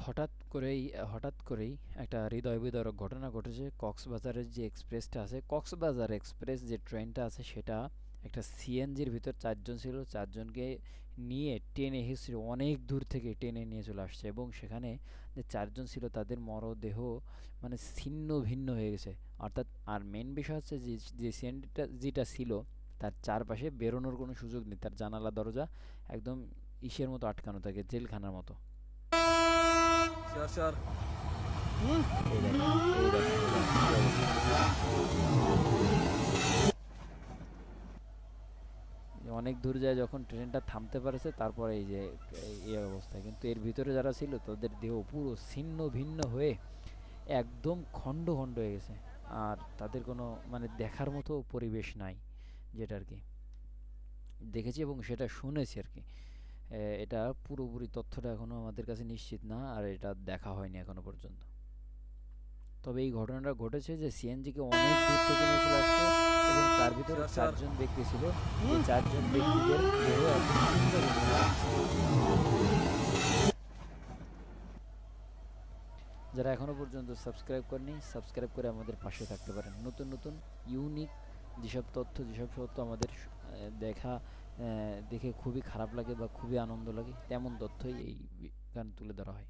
হঠাৎ করেই একটা হৃদয় বিদারক ঘটনা ঘটেছে। কক্সবাজারের যে এক্সপ্রেসটা আছে, কক্সবাজার এক্সপ্রেস যে ট্রেনটা আছে সেটা একটা সিএনজির ভিতর ৪ জন ছিল। ৪ জনকে নিয়ে টেনে হিঁচড়ে অনেক দূর থেকে টেনে নিয়ে চলে আসছে এবং সেখানে যে ৪ জন ছিল তাদের মরদেহ মানে ছিন্ন ভিন্ন হয়ে গেছে। অর্থাৎ আর মেন বিষয় হচ্ছে যে সিএনজিটা যেটা ছিল তার চারপাশে বেরোনোর কোনো সুযোগ নেই। তার জানালা দরজা একদম ইসের মতো আটকানো থাকে, জেলখানার মতো। Sure sure. এই দেখেন, এই দেখেন, এই দেখেন কি অবস্থা। যে অনেক দূর যায় যখন ট্রেনটা থামতে পারছে তারপরে এই যে এই অবস্থা। কিন্তু এর ভিতরে যারা ছিল তাদের দেহ পুরো ছিন্ন ভিন্ন হয়ে একদম খণ্ড খণ্ড হয়ে গেছে। আর তাদের কোনো মানে দেখার মতো পরিবেশ নাই, যেটা আর কি দেখেছি এবং সেটা শুনেছি আর কি। এটা পুরোপুরি তথ্যটা এখনো আমাদের কাছে নিশ্চিত না, আর এটা দেখা হয়নি এখনো পর্যন্ত। তবে এই ঘটনাটা ঘটেছে যে সিএনজিকে অনেক দূর থেকে নিয়ে চলে আসছে এবং তার ভিতরে শিওর শিওর। ৪ জন ব্যক্তি ছিল। এই ৪ জন ব্যক্তিদের দেহ একদম ছিন্ন ভিন্ন হয়ে গেছে। যারা এখনো পর্যন্ত সাবস্ক্রাইব করেনি, সাবস্ক্রাইব করে আমাদের পাশে থাকতে পারেন। নতুন নতুন ইউনিক যেসব তথ্য, যেসব সত্য আমাদের দেখে খুবই খারাপ লাগে বা খুবই আনন্দ লাগে, তেমন তথ্যই এই গান তুলে ধরা হয়।